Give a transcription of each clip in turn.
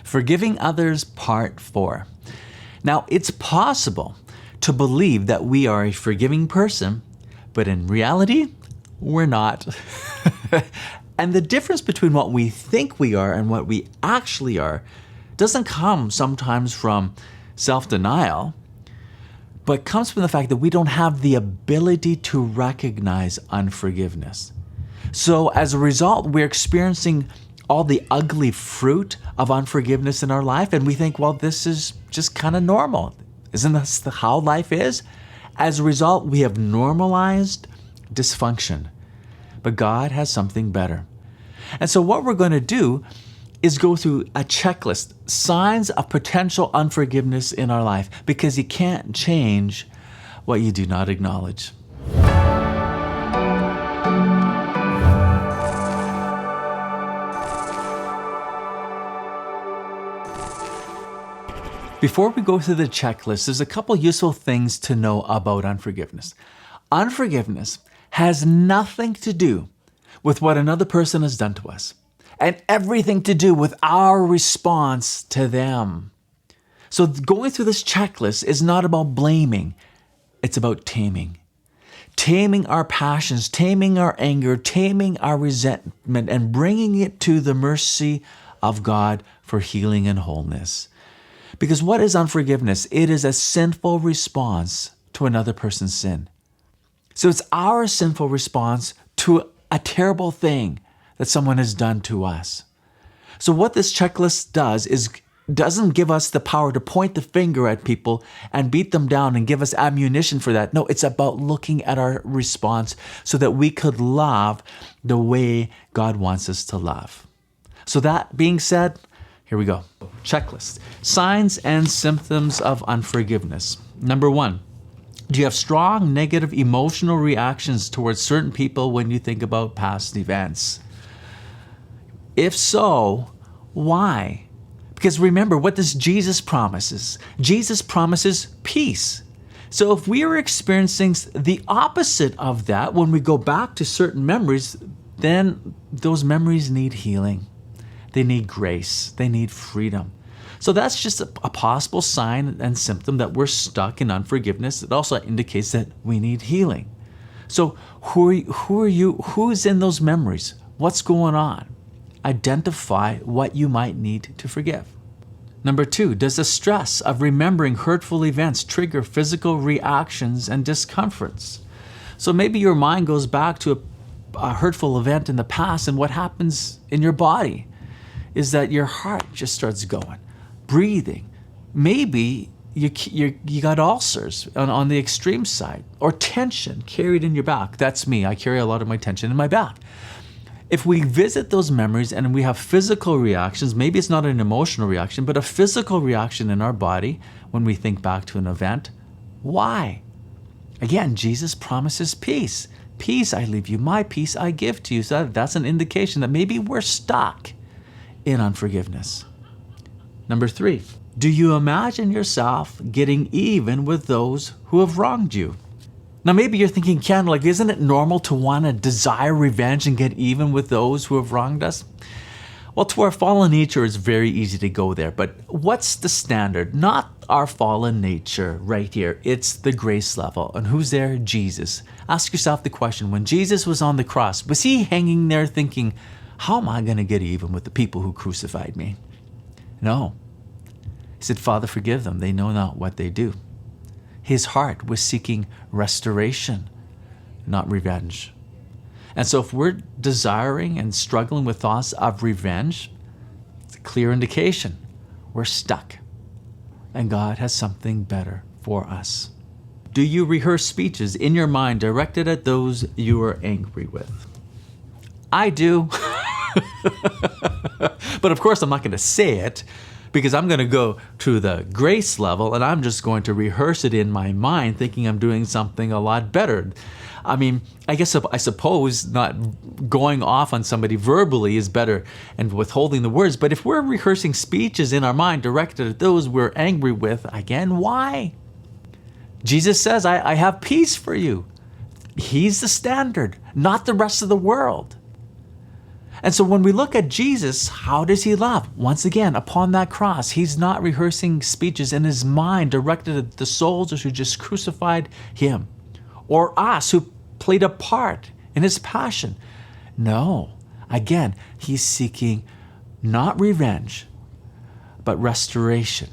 Forgiving Others, Part 4. Now, it's possible to believe that we are a forgiving person, but in reality, we're not. And the difference between what we think we are and what we actually are doesn't come sometimes from self-denial, but comes from the fact that we don't have the ability to recognize unforgiveness. So as a result, we're experiencing all the ugly fruit of unforgiveness in our life, and we think, well, this is just kind of normal. Isn't this how life is? As a result, we have normalized dysfunction. But God has something better. And so what we're going to do is go through a checklist, signs of potential unforgiveness in our life, because you can't change what you do not acknowledge. Before we go through the checklist, there's a couple useful things to know about unforgiveness. Unforgiveness has nothing to do with what another person has done to us, and everything to do with our response to them. So going through this checklist is not about blaming, it's about taming. Taming our passions, taming our anger, taming our resentment, and bringing it to the mercy of God for healing and wholeness. Because what is unforgiveness? It is a sinful response to another person's sin. So it's our sinful response to a terrible thing that someone has done to us. So what this checklist does is doesn't give us the power to point the finger at people and beat them down and give us ammunition for that. No, it's about looking at our response so that we could love the way God wants us to love. So that being said, here we go. Checklist. Signs and symptoms of unforgiveness. Number 1. Do you have strong negative emotional reactions towards certain people when you think about past events? If so, why? Because remember, what does Jesus promises? Jesus promises peace. So if we are experiencing the opposite of that when we go back to certain memories, then those memories need healing. They need grace. They need freedom. So that's just a possible sign and symptom that we're stuck in unforgiveness. It also indicates that we need healing. So who are you? Who's in those memories? What's going on? Identify what you might need to forgive. Number 2, does the stress of remembering hurtful events trigger physical reactions and discomforts? So maybe your mind goes back to a hurtful event in the past, and what happens in your body is that your heart just starts going. Breathing. Maybe you got ulcers on the extreme side, or tension carried in your back. That's me. I carry a lot of my tension in my back. If we visit those memories and we have physical reactions, maybe it's not an emotional reaction, but a physical reaction in our body when we think back to an event. Why? Again, Jesus promises peace. Peace I leave you, my peace I give to you. So that's an indication that maybe we're stuck in unforgiveness. Number 3, do you imagine yourself getting even with those who have wronged you? Now maybe you're thinking, Ken, isn't it normal to want to desire revenge and get even with those who have wronged us? Well, to our fallen nature, it's very easy to go there. But what's the standard? Not our fallen nature right here. It's the grace level. And who's there? Jesus. Ask yourself the question, when Jesus was on the cross, was he hanging there thinking, how am I going to get even with the people who crucified me? No. He said, Father, forgive them. They know not what they do. His heart was seeking restoration, not revenge. And so if we're desiring and struggling with thoughts of revenge, it's a clear indication we're stuck. And God has something better for us. Do you rehearse speeches in your mind directed at those you are angry with? I do. But of course, I'm not going to say it, because I'm going to go to the grace level and I'm just going to rehearse it in my mind, thinking I'm doing something a lot better. I mean, I suppose not going off on somebody verbally is better and withholding the words. But if we're rehearsing speeches in our mind directed at those we're angry with, again, why? Jesus says, I have peace for you. He's the standard, not the rest of the world. And so when we look at Jesus, how does he love? Once again, upon that cross, he's not rehearsing speeches in his mind directed at the soldiers who just crucified him or us who played a part in his passion. No, again, he's seeking not revenge, but restoration.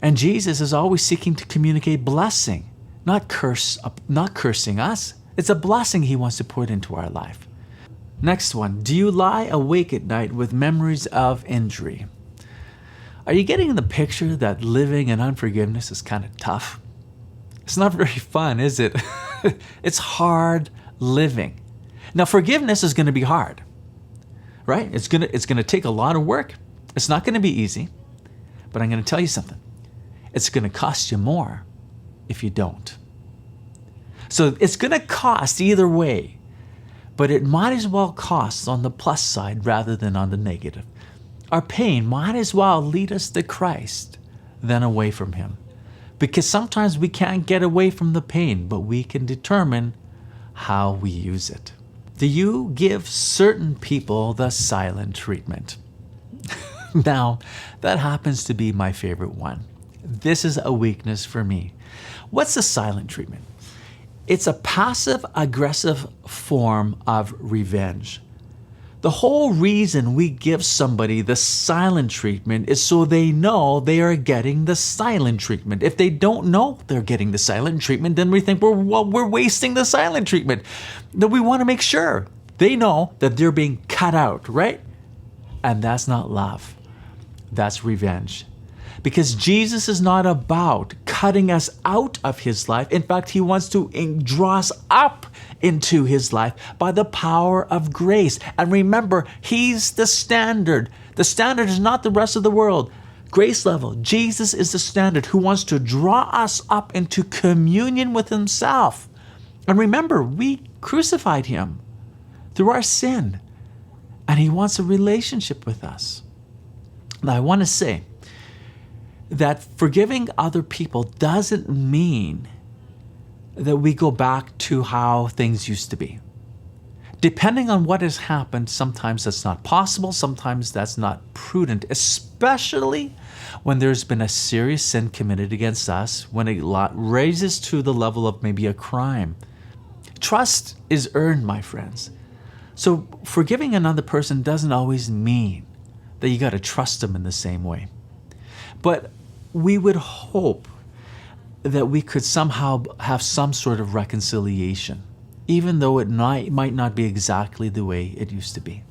And Jesus is always seeking to communicate blessing, not cursing us. It's a blessing he wants to put into our life. Next one, do you lie awake at night with memories of injury? Are you getting the picture that living in unforgiveness is kind of tough? It's not very fun, is it? It's hard living. Now, forgiveness is going to be hard, right? It's going to take a lot of work. It's not going to be easy, but I'm going to tell you something. It's going to cost you more if you don't. So it's going to cost either way. But it might as well cost on the plus side rather than on the negative. Our pain might as well lead us to Christ than away from him. Because sometimes we can't get away from the pain, but we can determine how we use it. Do you give certain people the silent treatment? Now, that happens to be my favorite one. This is a weakness for me. What's the silent treatment? It's a passive-aggressive form of revenge. The whole reason we give somebody the silent treatment is so they know they are getting the silent treatment. If they don't know they're getting the silent treatment, then we think, we're wasting the silent treatment. Then we want to make sure they know that they're being cut out, right? And that's not love. That's revenge. Because Jesus is not about cutting us out of his life. In fact, he wants to draw us up into his life by the power of grace. And remember, he's the standard. The standard is not the rest of the world. Grace level. Jesus is the standard who wants to draw us up into communion with himself. And remember, we crucified him through our sin. And he wants a relationship with us. Now, I want to say that forgiving other people doesn't mean that we go back to how things used to be. Depending on what has happened, sometimes that's not possible, sometimes that's not prudent, especially when there's been a serious sin committed against us, when it raises to the level of maybe a crime. Trust is earned, my friends. So forgiving another person doesn't always mean that you got to trust them in the same way. But we would hope that we could somehow have some sort of reconciliation, even though it might not be exactly the way it used to be.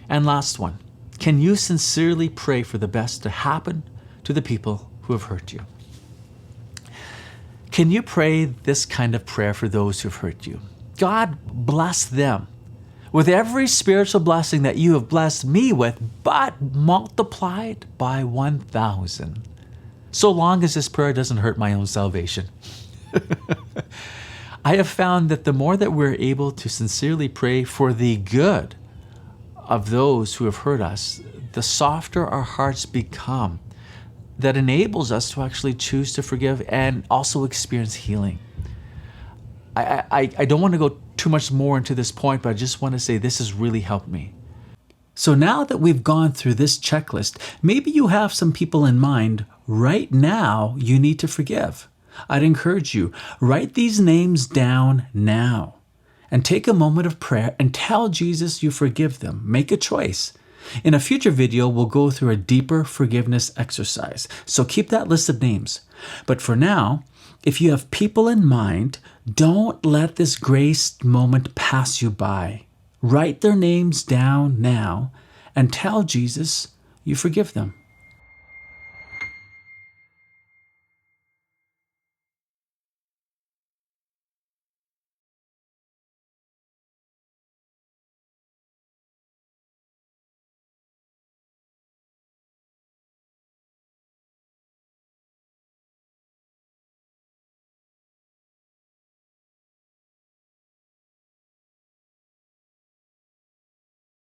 And last one, can you sincerely pray for the best to happen to the people who have hurt you? Can you pray this kind of prayer for those who have hurt you? God bless them with every spiritual blessing that you have blessed me with, but multiplied by 1,000. So long as this prayer doesn't hurt my own salvation. I have found that the more that we're able to sincerely pray for the good of those who have hurt us, the softer our hearts become. That enables us to actually choose to forgive and also experience healing. I don't want to go too much more into this point, but I just want to say this has really helped me. So now that we've gone through this checklist, maybe you have some people in mind right now you need to forgive. I'd encourage you, write these names down now and take a moment of prayer and tell Jesus you forgive them. Make a choice. In a future video, we'll go through a deeper forgiveness exercise. So keep that list of names. But for now, if you have people in mind, don't let this grace moment pass you by. Write their names down now and tell Jesus you forgive them.